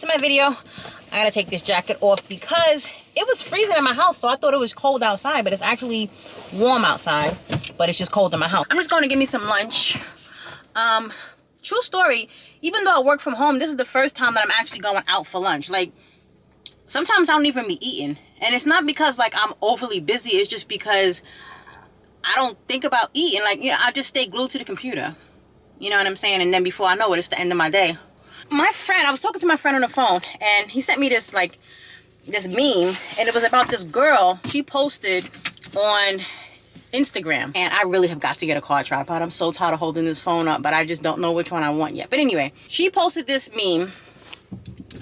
my video. I gotta take this jacket off because it was freezing in my house, so I thought it was cold outside, but it's actually warm outside, but it's just cold in my house. I'm just going to give me some lunch. True story, even though I work from home, this is the first time that I'm actually going out for lunch. Like, sometimes I don't even be eating, and it's not because like I'm overly busy, it's just because I don't think about eating. Like, you know, I just stay glued to the computer, you know what I'm saying? And then before I know it, it's the end of my day. My friend, I was talking to my friend on the phone, and he sent me this like this meme, and it was about this girl. She posted on Instagram, and I really have got to get a car tripod. I'm so tired of holding this phone up, but I just don't know which one I want yet. But anyway, she posted this meme,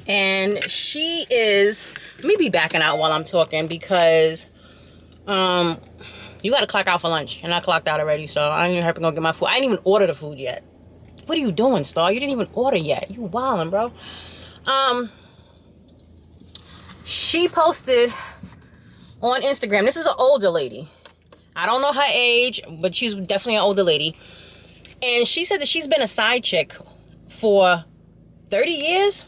and she is, let me be backing out while I'm talking because you gotta clock out for lunch, and I clocked out already, so I ain't even have to go get my food. I didn't even order the food yet. What are you doing, Star? You didn't even order yet. You wildin', bro. She posted on Instagram. This is an older lady. I don't know her age, but she's definitely an older lady. And she said that she's been a side chick for 30 years.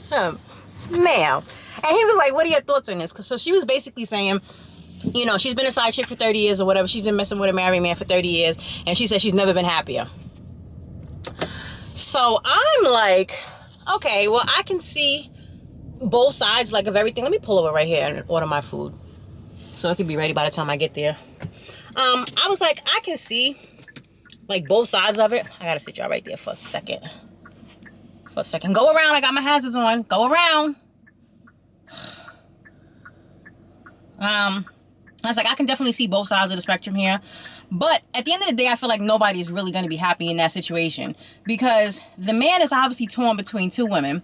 Ma'am. And he was like, what are your thoughts on this? So she was basically saying, you know, she's been a side chick for 30 years or whatever. She's been messing with a married man for 30 years. And she said she's never been happier. So I'm like, okay, well, I can see both sides, like, of everything. Let me pull over right here and order my food so it can be ready by the time I get there. I was like, I can see, like, both sides of it. I gotta sit y'all right there for a second. Go around. I got my hazards on. Go around. I was like, I can definitely see both sides of the spectrum here. But at the end of the day, I feel like nobody's really going to be happy in that situation. Because the man is obviously torn between two women.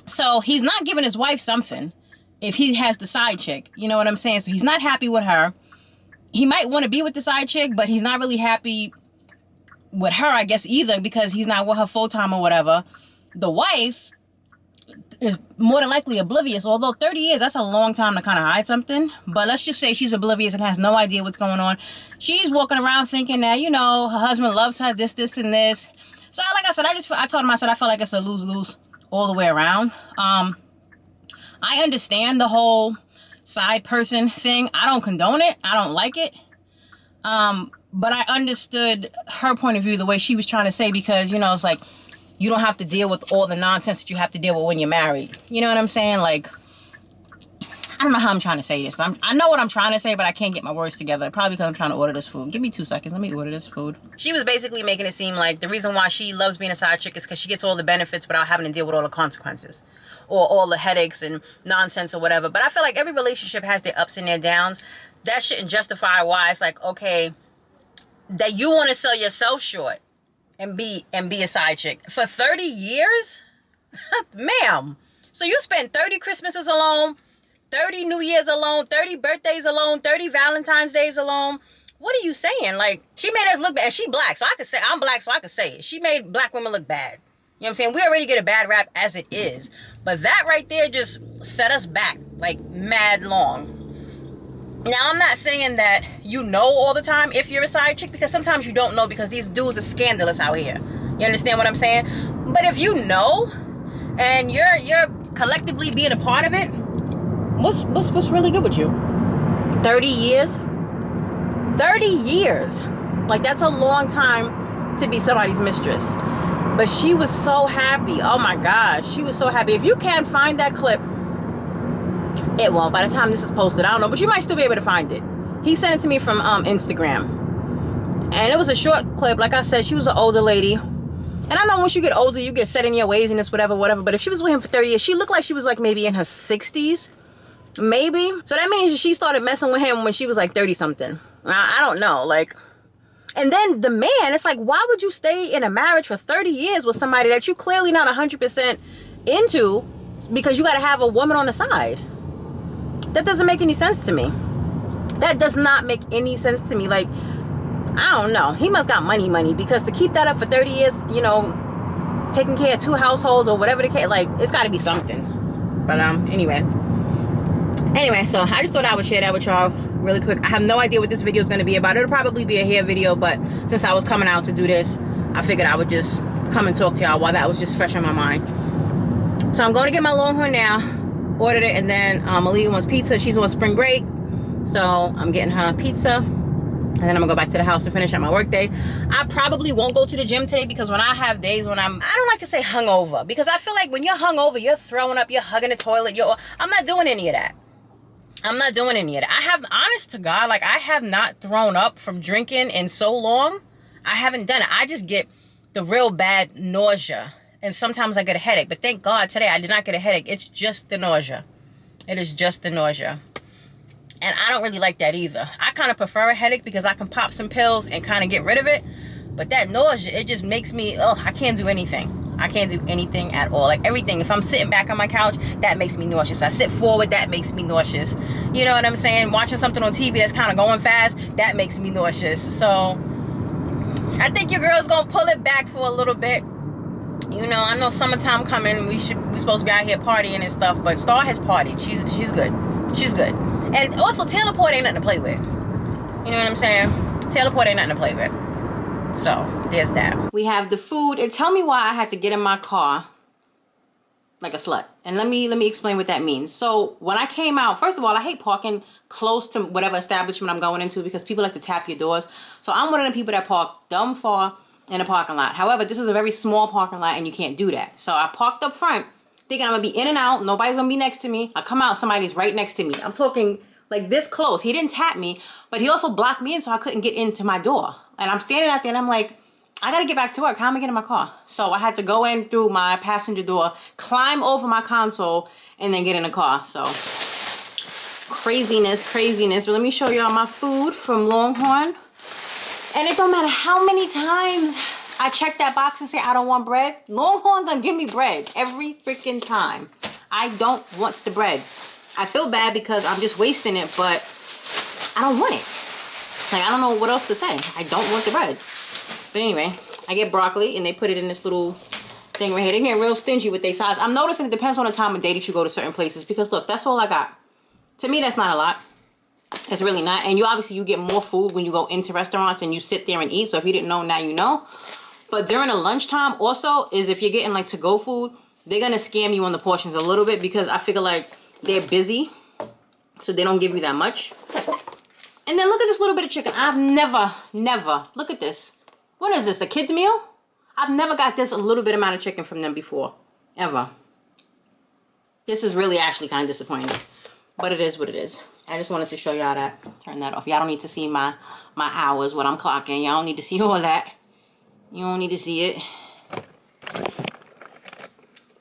So he's not giving his wife something if he has the side chick. You know what I'm saying? So he's not happy with her. He might want to be with the side chick, but he's not really happy with her, I guess, either. Because he's not with her full time or whatever. The wife is more than likely oblivious, although 30 years, that's a long time to kind of hide something. But let's just say she's oblivious and has no idea what's going on. She's walking around thinking that, you know, her husband loves her, this, and this. So like I said, I told him, I felt like it's a lose-lose all the way around. I understand the whole side person thing. I don't condone it. I don't like it. But I understood her point of view, the way she was trying to say, because, you know, it's like, you don't have to deal with all the nonsense that you have to deal with when you're married. You know what I'm saying? Like, I don't know how I'm trying to say this, but I know what I'm trying to say, but I can't get my words together. Probably because I'm trying to order this food. Give me 2 seconds. Let me order this food. She was basically making it seem like the reason why she loves being a side chick is because she gets all the benefits without having to deal with all the consequences or all the headaches and nonsense or whatever. But I feel like every relationship has their ups and their downs. That shouldn't justify why it's like, okay, that you want to sell yourself short and be a side chick for 30 years. Ma'am, so you spent 30 Christmases alone, 30 New Year's alone, 30 birthdays alone, 30 Valentine's days alone. What are you saying? Like, she made us look bad. She black, so I could say, I'm black, so I could say it. She made black women look bad. You know what I'm saying? We already get a bad rap as it is, but that right there just set us back like mad long. Now, I'm not saying that you know all the time if you're a side chick, because sometimes you don't know, because these dudes are scandalous out here. You understand what I'm saying? But if you know and you're collectively being a part of it, what's really good with you? 30 years? 30 years. Like, that's a long time to be somebody's mistress. But she was so happy. Oh my gosh, she was so happy. If you can't find that clip, it won't. By the time this is posted, I don't know, but you might still be able to find it. He sent it to me from Instagram, and it was a short clip. Like I said, she was an older lady, and I know once you get older, you get set in your ways and this whatever. But if she was with him for 30 years, she looked like she was like maybe in her 60s, maybe. So that means she started messing with him when she was like 30 something. I don't know, like. And then the man, it's like, why would you stay in a marriage for 30 years with somebody that you clearly not 100% into, because you got to have a woman on the side? That doesn't make any sense to me. That does not make any sense to me. Like, I don't know. He must got money, because to keep that up for 30 years, you know, taking care of 2 households or whatever the case, like, it's got to be something. But anyway, so I just thought I would share that with y'all really quick. I have no idea what this video is going to be about. It'll probably be a hair video, but since I was coming out to do this, I figured I would just come and talk to y'all while that was just fresh on my mind. So I'm going to get my Longhorn now. Ordered it, and then Aaliyah wants pizza. She's on spring break, so I'm getting her pizza, and then I'm gonna go back to the house to finish out my work day. I probably won't go to the gym today because when I have days when I don't like to say hungover, because I feel like when you're hungover, you're throwing up, you're hugging the toilet. I'm not doing any of that. I'm not doing any of that. I have, honest to God, like I have not thrown up from drinking in so long. I haven't done it. I just get the real bad nausea. And sometimes I get a headache. But thank God today I did not get a headache. It's just the nausea. It is just the nausea. And I don't really like that either. I kind of prefer a headache because I can pop some pills and kind of get rid of it. But that nausea, it just makes me, I can't do anything. I can't do anything at all. Like everything. If I'm sitting back on my couch, that makes me nauseous. I sit forward, that makes me nauseous. You know what I'm saying? Watching something on TV that's kind of going fast, that makes me nauseous. So I think your girl's going to pull it back for a little bit. You know, I know summertime coming. We're supposed to be out here partying and stuff, but Star has partied. She's good. She's good. And also, Taylor Port ain't nothing to play with. You know what I'm saying? Taylor Port ain't nothing to play with. So there's that. We have the food, and tell me why I had to get in my car like a slut. And let me explain what that means. So when I came out, first of all, I hate parking close to whatever establishment I'm going into because people like to tap your doors. So I'm one of the people that park dumb far in a parking lot. However, this is a very small parking lot and you can't do that. So I parked up front thinking I'm gonna be in and out. Nobody's gonna be next to me. I come out, somebody's right next to me. I'm talking like this close. He didn't tap me, but he also blocked me in so I couldn't get into my door. And I'm standing out there and I'm like, I gotta get back to work. How am I getting in my car? So I had to go in through my passenger door, climb over my console, and then get in the car. So craziness. But let me show y'all my food from Longhorn. And it don't matter how many times I check that box and say I don't want bread. Longhorn gonna give me bread every freaking time. I don't want the bread. I feel bad because I'm just wasting it, but I don't want it. Like, I don't know what else to say. I don't want the bread. But anyway, I get broccoli and they put it in this little thing right here. They're getting real stingy with their size. I'm noticing it depends on the time of day that you go to certain places because look, that's all I got. To me, that's not a lot. It's really not. And you get more food when you go into restaurants and you sit there and eat. So if you didn't know, now you know. But during the lunchtime also is if you're getting like to-go food, they're going to scam you on the portions a little bit because I figure like they're busy. So they don't give you that much. And then look at this little bit of chicken. I've never, look at this. What is this, a kid's meal? I've never got this a little bit amount of chicken from them before. Ever. This is really actually kind of disappointing. But it is what it is. I just wanted to show y'all that. Turn that off. Y'all don't need to see my hours, what I'm clocking. Y'all don't need to see all that. You don't need to see it.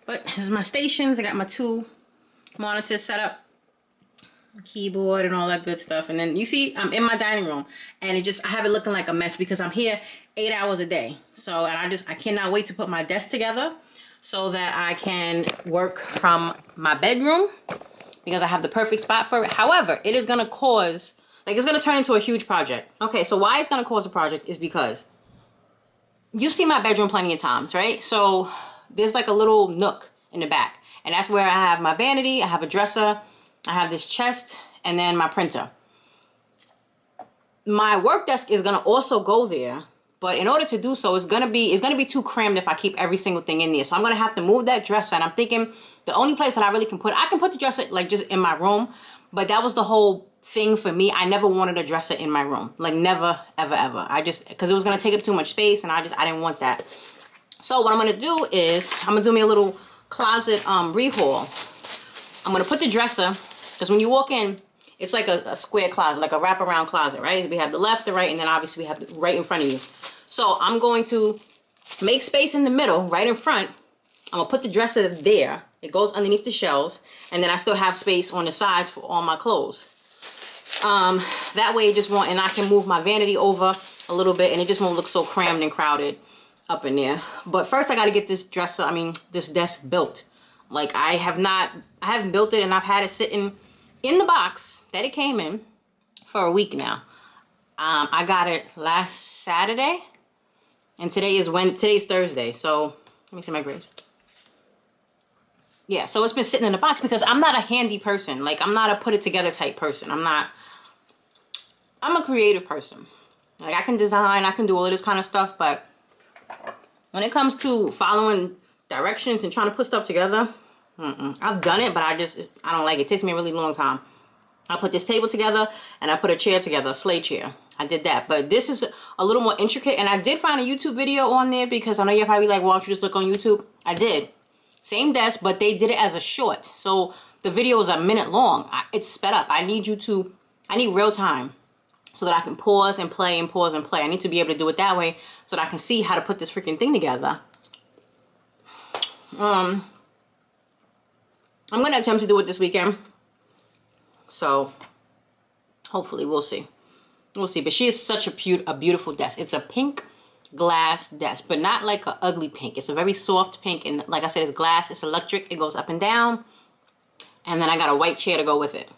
But this is my stations. I got my 2 monitors set up. Keyboard and all that good stuff. And then you see I'm in my dining room. And I have it looking like a mess because I'm here 8 hours a day. So and I cannot wait to put my desk together so that I can work from my bedroom. Because I have the perfect spot for it. However, it is going to cause, like it's going to turn into a huge project. Okay, so why it's going to cause a project is because you've seen my bedroom plenty of times, right? So there's like a little nook in the back. And that's where I have my vanity, I have a dresser, I have this chest, and then my printer. My work desk is going to also go there. But in order to do so, it's gonna be too crammed if I keep every single thing in there. So I'm gonna have to move that dresser. And I'm thinking the only place that I really can put the dresser like just in my room. But that was the whole thing for me. I never wanted a dresser in my room, like never, ever, ever. Because it was gonna take up too much space, and I didn't want that. So what I'm gonna do is I'm gonna do me a little closet rehaul. I'm gonna put the dresser because when you walk in, it's like a square closet, like a wraparound closet, right? We have the left, the right, and then obviously we have the right in front of you. So I'm going to make space in the middle, right in front. I'm gonna put the dresser there. It goes underneath the shelves, and then I still have space on the sides for all my clothes. That way it just won't, and I can move my vanity over a little bit, and it just won't look so crammed and crowded up in there. But first I gotta get this this desk built. Like I haven't built it, and I've had it sitting in the box that it came in for a week now. I got it last Saturday, and today's Thursday. So let me see my grades. Yeah, so it's been sitting in the box because I'm not a handy person. Like I'm not a put it together type person. I'm a creative person. Like I can design, I can do all of this kind of stuff, but When it comes to following directions and trying to put stuff together, I've done it, but I don't like it. It takes me a really long time. I put this table together and I put a chair together, a sleigh chair. I did that, but this is a little more intricate, and I did find a YouTube video on there because I know you're probably like, well, why don't you just look on YouTube? I did. Same desk, but they did it as a short. So the video is a minute long. It's sped up. I need real time so that I can pause and play and pause and play. I need to be able to do it that way so that I can see how to put this freaking thing together. I'm going to attempt to do it this weekend. So hopefully we'll see. We'll see. But she is such a beautiful desk. It's a pink glass desk, but not like an ugly pink. It's a very soft pink, and like I said, it's glass. It's electric. It goes up and down. And then I got a white chair to go with it.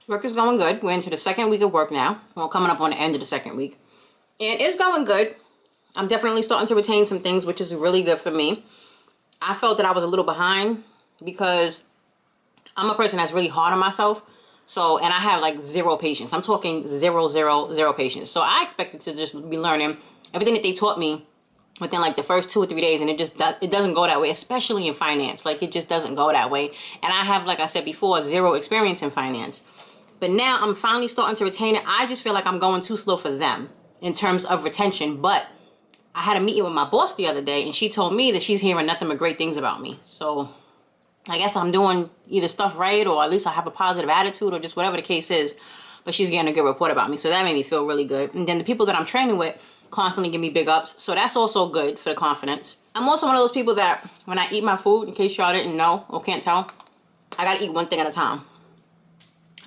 Work is going good. We're into the second week of work now. Well, coming up on the end of the second week. And it's going good. I'm definitely starting to retain some things, which is really good for me. I felt that I was a little behind because I'm a person that's really hard on myself. So, and I have like zero patience. I'm talking zero patience. So I expected to just be learning everything that they taught me within like the first 2 or 3 days. And it doesn't go that way, especially in finance. Like it just doesn't go that way. And I have, like I said before, zero experience in finance. But now I'm finally starting to retain it. I just feel like I'm going too slow for them in terms of retention. But I had a meeting with my boss the other day, and she told me that she's hearing nothing but great things about me. So I guess I'm doing either stuff right, or at least I have a positive attitude, or just whatever the case is. But she's getting a good report about me. So that made me feel really good. And then the people that I'm training with constantly give me big ups. So that's also good for the confidence. I'm also one of those people that when I eat my food, in case y'all didn't know or can't tell, I gotta eat one thing at a time.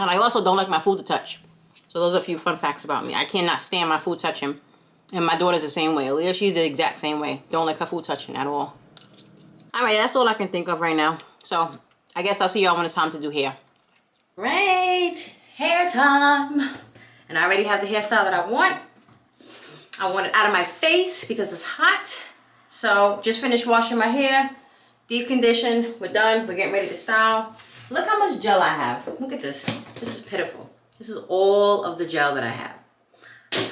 And I also don't like my food to touch. So those are a few fun facts about me. I cannot stand my food touching. And my daughter's the same way. Aaliyah, she's the exact same way. Don't like her food touching at all. Alright, that's all I can think of right now. So, I guess I'll see y'all when it's time to do hair. Right, hair time. And I already have the hairstyle that I want. I want it out of my face because it's hot. So, just finished washing my hair. Deep condition. We're done. We're getting ready to style. Look how much gel I have. Look at this. This is pitiful. This is all of the gel that I have.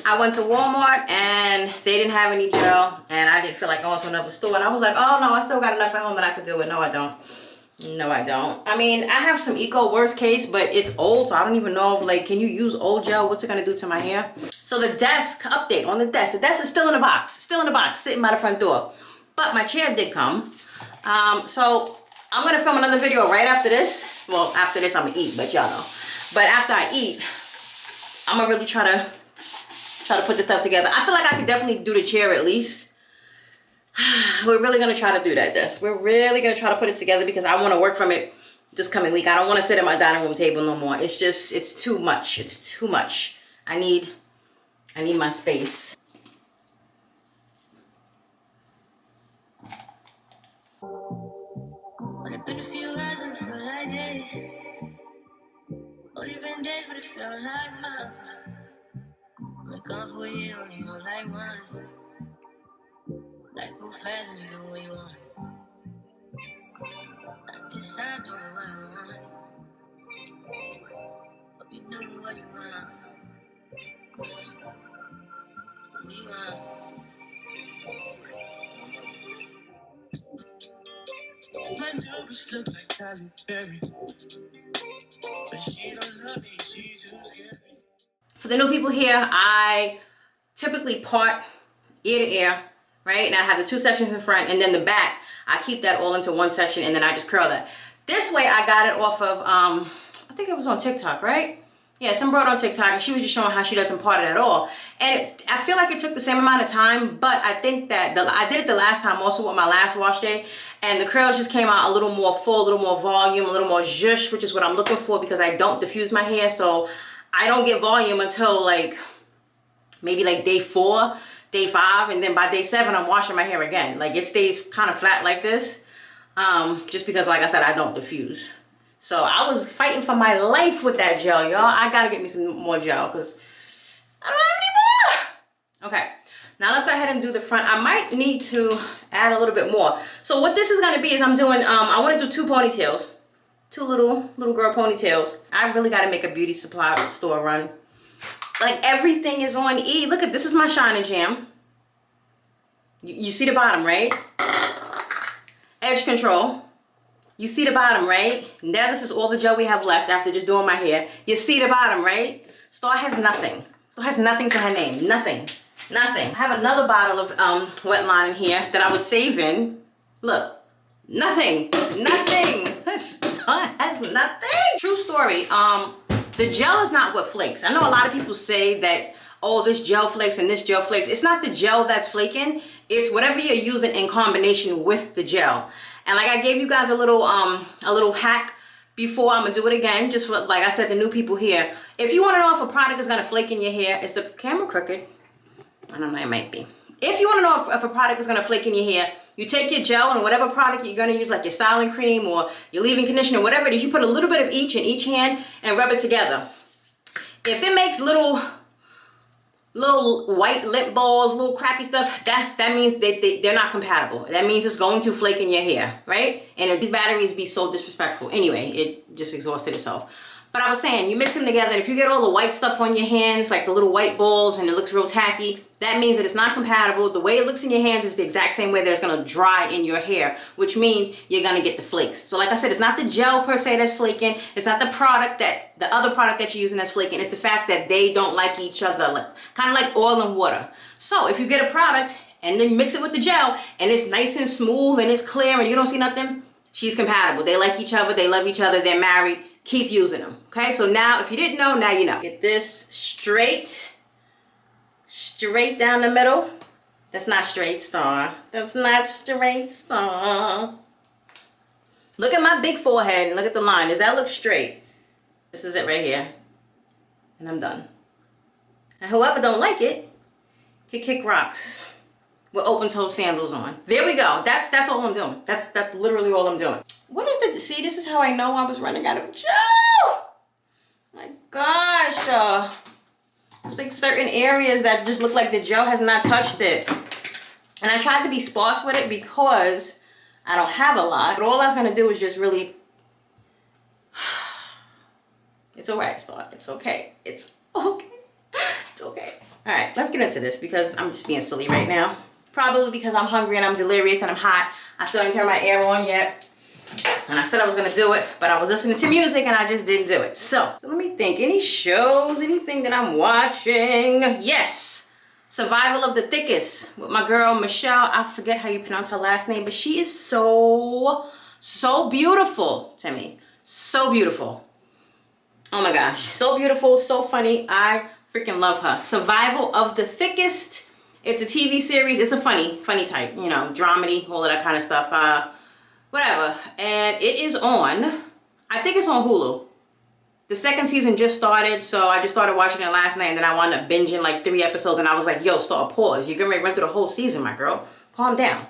I went to Walmart and they didn't have any gel, and I didn't feel like going to another store, and I was like, oh no, I still got enough at home that I could do it. No, I don't. No, I don't. I mean, I have some Eco worst case, but it's old, so I don't even know, like, can you use old gel? What's it gonna do to my hair? So the desk update on the desk. The desk is still in the box. Still in the box, sitting by the front door. But my chair did come. So I'm gonna film another video right after this. Well, after this I'm gonna eat, but y'all know. But after I eat, I'm gonna really try to put this stuff together. I feel like I could definitely do the chair at least. We're really gonna try to do that desk. We're really gonna try to put it together because I wanna work from it this coming week. I don't wanna sit at my dining room table no more. It's just, it's too much. It's too much. I need my space. Only been a few hours, but it feel like days. Only been days, but it feel like months. We're gone for a year, only go like once. Life move fast and you do what you want. I decide doing what I want. Hope you know what you want. What you want. My new bitch look like Tyler Perry, but she don't love me, she's too scary. For the new people here, I typically part ear to ear, right? And I have the 2 sections in front, and then the back, I keep that all into one section, and then I just curl that. This way, I got it off of, I think it was on TikTok, right? Yeah, some broad on TikTok, and she was just showing how she doesn't part it at all. And I feel like it took the same amount of time, but I think that I did it the last time also with my last wash day, and the curls just came out a little more full, a little more volume, a little more zhuzh, which is what I'm looking for because I don't diffuse my hair, so I don't get volume until like maybe like day 4, day 5, and then by day 7 I'm washing my hair again. Like it stays kind of flat like this, just because, like I said, I don't diffuse. So I was fighting for my life with that gel, y'all. I gotta get me some more gel because I don't have any more. Okay, now let's go ahead and do the front. I might need to add a little bit more. So what this is gonna be is I'm doing, I wanna do 2 ponytails. 2 little girl ponytails. I really gotta make a beauty supply store run. Like everything is on E. Look at this, is my Shine and Jam. You see the bottom, right? Edge control. You see the bottom, right? Now this is all the gel we have left after just doing my hair. You see the bottom, right? Star has nothing. Star has nothing to her name. Nothing. Nothing. I have another bottle of wet line in here that I was saving. Look. Nothing. Nothing. Star has nothing. True story. The gel is not what flakes. I know a lot of people say that, oh, this gel flakes and this gel flakes. It's not the gel that's flaking. It's whatever you're using in combination with the gel. And like I gave you guys a little hack before, I'm gonna do it again, just for, like I said, the new people here. If you wanna know if a product is gonna flake in your hair, is the camera crooked? I don't know, it might be. If you wanna know if a product is gonna flake in your hair, you take your gel and whatever product you're gonna use, like your styling cream or your leave-in conditioner, whatever it is, you put a little bit of each in each hand and rub it together. If it makes little white lip balls, little crappy stuff, that means they're not compatible. That means it's going to flake in your hair, right? And these batteries be so disrespectful. Anyway, it just exhausted itself. But I was saying, you mix them together, and if you get all the white stuff on your hands, like the little white balls, and it looks real tacky, that means that it's not compatible. The way it looks in your hands is the exact same way that it's gonna dry in your hair, which means you're gonna get the flakes. So like I said, it's not the gel per se that's flaking. It's not the other product that you're using that's flaking. It's the fact that they don't like each other, like, kind of like oil and water. So if you get a product and then mix it with the gel, and it's nice and smooth and it's clear and you don't see nothing, she's compatible. They like each other, they love each other, they're married. Keep using them, okay? So now, if you didn't know, now you know. Get this straight down the middle. That's not straight, Star. That's not straight, Star. Look at my big forehead and look at the line. Does that look straight? This is it right here. And I'm done. And whoever don't like it can kick rocks with open-toe sandals on. There we go. That's all I'm doing. That's literally all I'm doing. What is the, see, this is how I know I was running out of gel. My gosh. It's like certain areas that just look like the gel has not touched it. And I tried to be sparse with it because I don't have a lot. But all I was going to do is just really... It's all right, Star. It's okay. It's okay. It's okay. All right, let's get into this because I'm just being silly right now. Probably because I'm hungry and I'm delirious and I'm hot. I still didn't turn my air on yet. And I said I was gonna do it, but I was listening to music and I just didn't do it. So let me think, any shows, anything that I'm watching? Yes, Survival of the Thickest with my girl, Michelle. I forget how you pronounce her last name, but she is so beautiful to me. So beautiful. Oh my gosh, so beautiful, so funny. I freaking love her. Survival of the Thickest. It's a TV series. It's a funny type, you know, dramedy, all of that kind of stuff. Whatever. And it is on, I think it's on Hulu. The second season just started, so I just started watching it last night, and then I wound up binging like 3 episodes, and I was like, yo, start, pause. You're gonna run through the whole season, my girl. Calm down.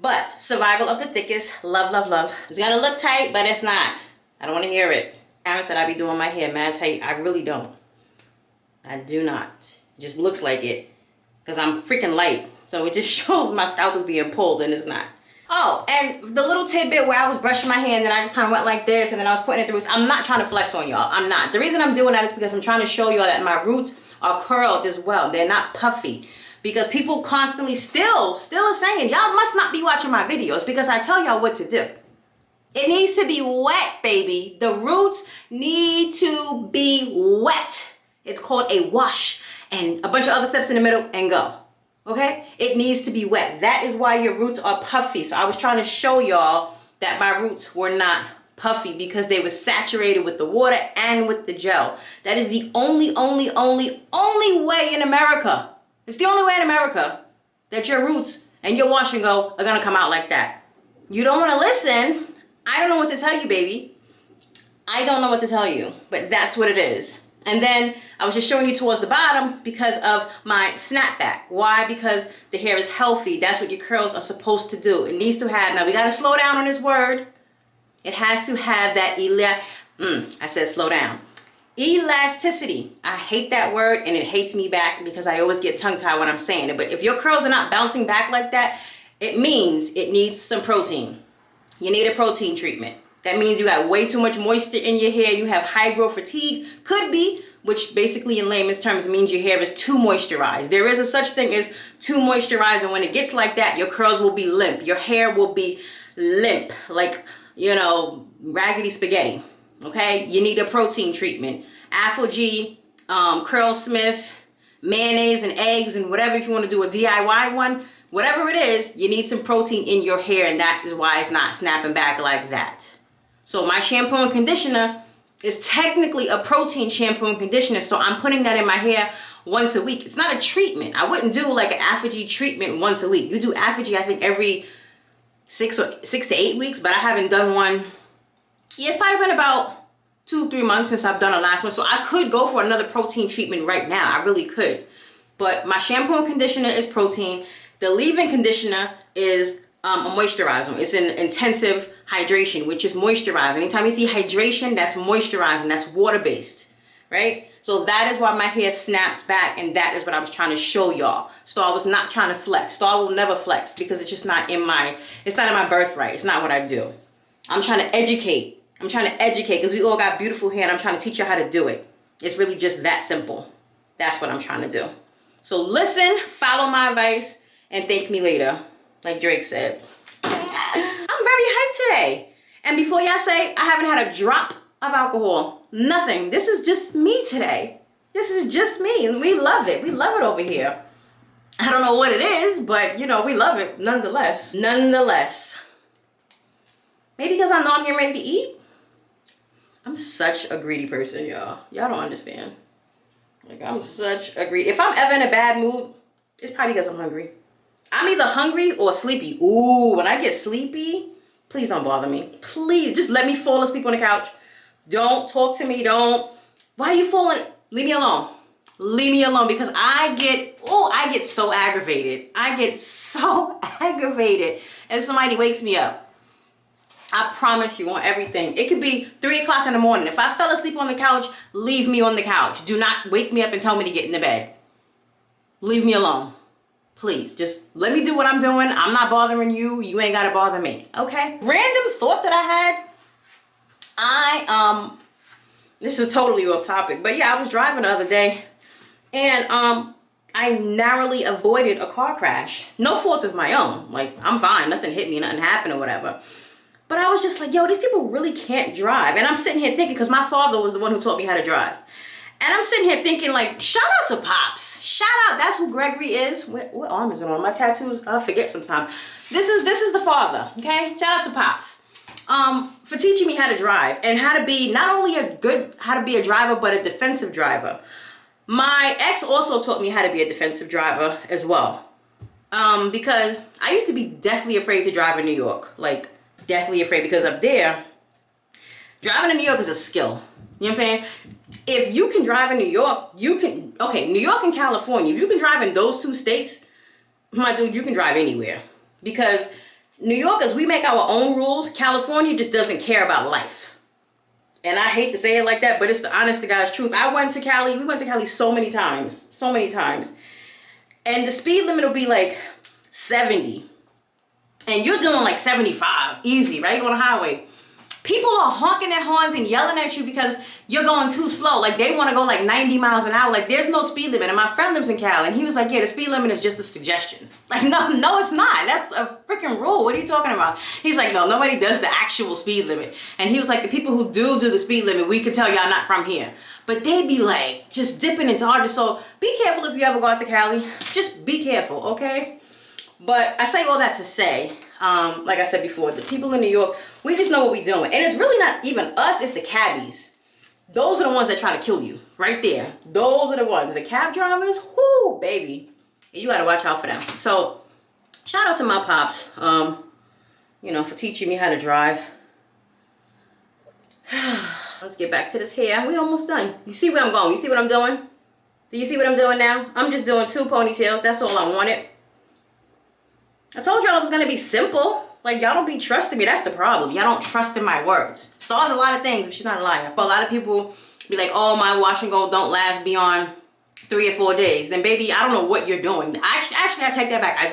But Survival of the Thickest, love, love, love. It's gonna look tight, but it's not. I don't want to hear it. Karen said I be doing my hair mad tight. I really don't. I do not. It just looks like it. Because I'm freaking light. So it just shows my scalp is being pulled and it's not. Oh, and the little tidbit where I was brushing my hair and then I just kind of went like this and then I was putting it through. I'm not trying to flex on y'all. I'm not. The reason I'm doing that is because I'm trying to show y'all that my roots are curled as well. They're not puffy. Because people constantly still are saying, y'all must not be watching my videos because I tell y'all what to do. It needs to be wet, baby. The roots need to be wet. It's called a wash and a bunch of other steps in the middle and go. Okay? It needs to be wet. That is why your roots are puffy. So I was trying to show y'all that my roots were not puffy because they were saturated with the water and with the gel. That is the only way in America. It's the only way in America that your roots and your wash and go are gonna come out like that. You don't wanna listen. I don't know what to tell you, baby. I don't know what to tell you, but that's what it is. And then I was just showing you towards the bottom because of my snapback. Why? Because the hair is healthy. That's what your curls are supposed to do. It needs to have, now we got to slow down on this word. It has to have that, I said slow down. Elasticity. I hate that word and it hates me back because I always get tongue-tied when I'm saying it. But if your curls are not bouncing back like that, it means it needs some protein. You need a protein treatment. That means you got way too much moisture in your hair. You have high growth fatigue. Could be which basically in layman's terms means your hair is too moisturized. There is a such thing as too moisturized, and when it gets like that, your curls will be limp. Your hair will be limp, like, you know, raggedy spaghetti. Okay, you need a protein treatment. Afro-G, Curlsmith, mayonnaise and eggs and whatever. If you want to do a DIY one, whatever it is, you need some protein in your hair, and that is why it's not snapping back like that. So my shampoo and conditioner is technically a protein shampoo and conditioner, so I'm putting that in my hair once a week. It's not a treatment. I wouldn't do like an Afro-G treatment once a week. You do Afro-G, I think, every 6 to 8 weeks, but I haven't done one. Yeah, it's probably been about 2-3 months since I've done a last one, so I could go for another protein treatment right now. I really could. But my shampoo and conditioner is protein. The leave-in conditioner is a moisturizer. It's an intensive hydration, which is moisturizing. Anytime you see hydration, that's moisturizing. That's water-based, right? So that is why my hair snaps back, and that is what I was trying to show y'all. Star was not trying to flex. Star will never flex because it's just not in my, it's not in my birthright. It's not what I do. I'm trying to educate. I'm trying to educate because we all got beautiful hair, and I'm trying to teach you how to do it. It's really just that simple. That's what I'm trying to do. So listen, follow my advice, and thank me later, like Drake said. I'm very hyped today. And before y'all say I haven't had a drop of alcohol, nothing. This is just me today. This is just me, and we love it. We love it over here. I don't know what it is, but you know, we love it nonetheless. Nonetheless. Maybe because I know I'm getting ready to eat. I'm such a greedy person, y'all. Y'all don't understand. Like, I'm such a greedy. If I'm ever in a bad mood, it's probably because I'm hungry. I'm either hungry or sleepy. Ooh, when I get sleepy, please don't bother me. Please, just let me fall asleep on the couch. Don't talk to me. Don't. Why are you falling? Leave me alone. Leave me alone, because I get so aggravated. I get so aggravated if somebody wakes me up. I promise you on everything. It could be 3 o'clock in the morning. If I fell asleep on the couch, leave me on the couch. Do not wake me up and tell me to get in the bed. Leave me alone. Please, just let me do what I'm doing. I'm not bothering you. You ain't gotta bother me, okay? Random thought that I had. This is totally off topic, but yeah, I was driving the other day, and I narrowly avoided a car crash. No fault of my own. Like, I'm fine. Nothing hit me. Nothing happened or whatever. But I was just like, yo, these people really can't drive. And I'm sitting here thinking, because my father was the one who taught me how to drive. And I'm sitting here thinking, like, shout out to Pops. Shout out. That's who Gregory is. What arm is it on? My tattoos, I forget sometimes. This is the father, okay? Shout out to Pops. For teaching me how to drive and how to be not only how to be a driver, but a defensive driver. My ex also taught me how to be a defensive driver as well. Because I used to be deathly afraid to drive in New York. Like, deathly afraid, because up there, driving in New York is a skill. You know what I'm saying? If you can drive in New York, you can, okay, New York and California, if you can drive in those 2 states, my dude, you can drive anywhere. Because New Yorkers, we make our own rules. California just doesn't care about life. And I hate to say it like that, but it's the honest to God's truth. We went to Cali so many times. And the speed limit will be like 70. And you're doing like 75, easy, right? You're on a highway. People are honking their horns and yelling at you because you're going too slow. Like, they want to go like 90 miles an hour. Like, there's no speed limit. And my friend lives in Cali, and he was like, yeah, the speed limit is just a suggestion. Like, no, it's not. That's a freaking rule. What are you talking about? He's like, no, nobody does the actual speed limit. And he was like, the people who do the speed limit, we can tell y'all not from here. But they be like, just dipping into hard. So be careful if you ever go out to Cali. Just be careful, okay? But I say all that to say, like I said before, the people in New York, we just know what we're doing. And it's really not even us, it's the cabbies. Those are the ones that try to kill you, right there. Those are the ones. The cab drivers, whoo, baby. You gotta watch out for them. So, shout out to my pops, you know, for teaching me how to drive. Let's get back to this hair. We almost done. You see where I'm going? You see what I'm doing? Do you see what I'm doing now? I'm just doing 2 ponytails. That's all I wanted. I told y'all it was going to be simple. Like, y'all don't be trusting me. That's the problem. Y'all don't trust in my words. Star's a lot of things, but she's not a liar. But a lot of people be like, oh, my wash and go don't last beyond 3 or 4 days. Then, baby, I don't know what you're doing. Actually, I take that back. I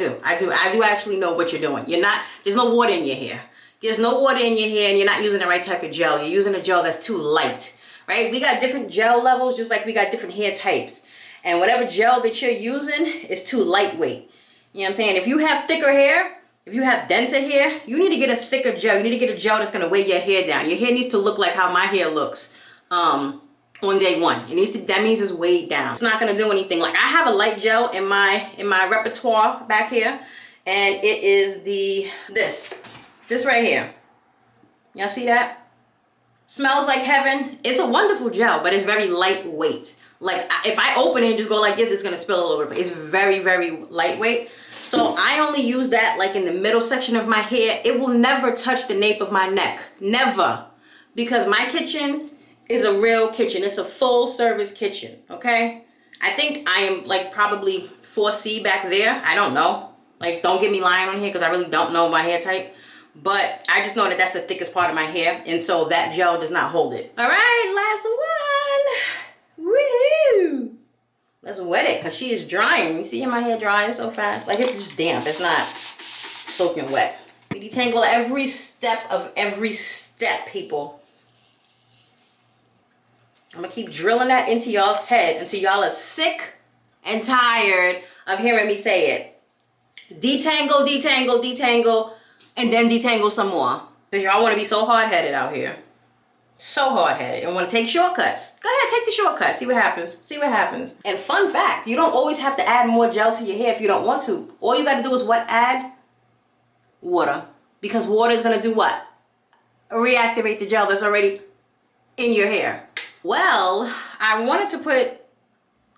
do actually know what you're doing. There's no water in your hair. There's no water in your hair, and you're not using the right type of gel. You're using a gel that's too light. right? We got different gel levels, just like we got different hair types. And whatever gel that you're using is too lightweight. You know what I'm saying? If you have thicker hair, if you have denser hair, you need to get a thicker gel. You need to get a gel that's gonna weigh your hair down. Your hair needs to look like how my hair looks on day one. It needs to, that means it's weighed down. It's not gonna do anything. Like I have a light gel in my repertoire back here, and it is this right here. Y'all see that? Smells like heaven. It's a wonderful gel, but it's very lightweight. Like if I open it and just go like this, it's gonna spill all over. It's very, very lightweight. So I only use that like in the middle section of my hair. It will never touch the nape of my neck. Never. Because my kitchen is a real kitchen. It's a full service kitchen, okay? I think I am like probably 4C back there. I don't know. Like don't get me lying on here because I really don't know my hair type. But I just know that that's the thickest part of my hair. And so that gel does not hold it. All right, last one. Woohoo! Let's wet it because she is drying. You see my hair drying so fast? Like it's just damp. It's not soaking wet. We detangle every step of every step, people. I'm gonna keep drilling that into y'all's head until y'all are sick and tired of hearing me say it. Detangle, detangle, detangle, and then detangle some more. Because y'all want to be so hard-headed out here. So hard-headed and want to take shortcuts. Go ahead, take the shortcut. See what happens. See what happens. And fun fact, you don't always have to add more gel to your hair if you don't want to. All you got to do is what? Add water. Because water is going to do what? Reactivate the gel that's already in your hair. Well, I wanted to put,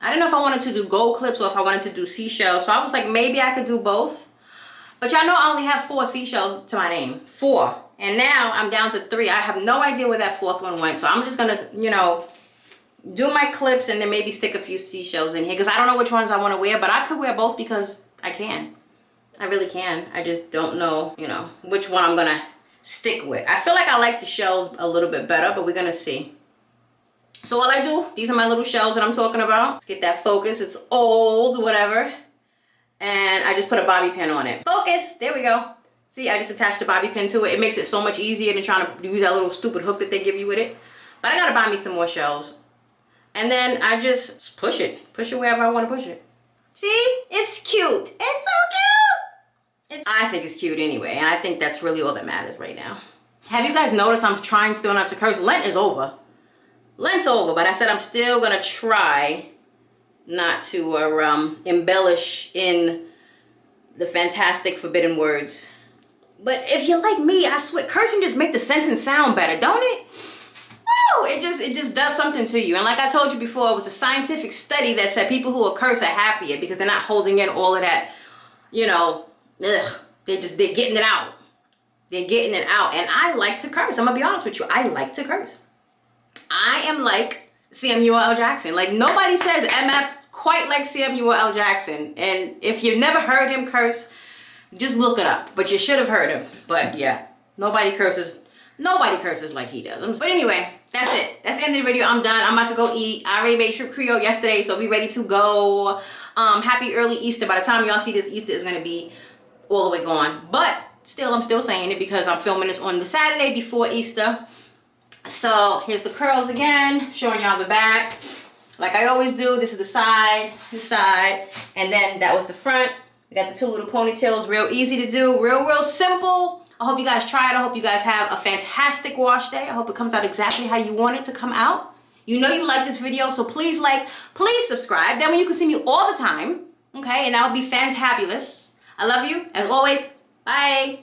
I don't know if I wanted to do gold clips or if I wanted to do seashells. So I was like, maybe I could do both. But y'all know I only have 4 seashells to my name. 4. And now I'm down to 3. I have no idea where that 4th one went. So I'm just going to, you know, do my clips and then maybe stick a few seashells in here. Because I don't know which ones I want to wear. But I could wear both because I can. I really can. I just don't know, you know, which one I'm going to stick with. I feel like I like the shells a little bit better. But we're going to see. So all I do, these are my little shells that I'm talking about. Let's get that focus. It's old, whatever. And I just put a bobby pin on it. Focus. There we go. See, I just attached a bobby pin to it. It makes it so much easier than trying to use that little stupid hook that they give you with it. But I gotta buy me some more shells. And then I just push it. Push it wherever I want to push it. See? It's cute. It's so cute. I think it's cute anyway. And I think that's really all that matters right now. Have you guys noticed I'm trying still not to curse? Lent is over. Lent's over. But I said I'm still gonna try not to embellish in the fantastic forbidden words. But if you're like me, I swear, cursing just make the sentence sound better, don't it? No, it just does something to you. And like I told you before, it was a scientific study that said people who are curse are happier because they're not holding in all of that, you know, ugh. They're getting it out. They're getting it out. And I like to curse. I'm gonna be honest with you. I like to curse. I am like Samuel L. Jackson. Like nobody says MF quite like Samuel L. Jackson. And if you've never heard him curse, just look it up. But you should have heard him. But yeah, nobody curses like he does. But anyway, that's it. That's the end of the video. I'm done. I'm about to go eat. I already made shrimp Creole yesterday, so be ready to go. Happy early Easter. By the time y'all see this, Easter is gonna be all the way gone. But still, I'm still saying it because I'm filming this on the Saturday before Easter. So here's the curls again, showing y'all the back. Like I always do, this is the side, and then that was the front. We got the 2 little ponytails, real easy to do, real simple. I hope you guys try it. I hope you guys have a fantastic wash day. I hope it comes out exactly how you want it to come out. You know you like this video, so please like, please subscribe. That way you can see me all the time, okay? And that would be fantabulous. I love you, as always. Bye.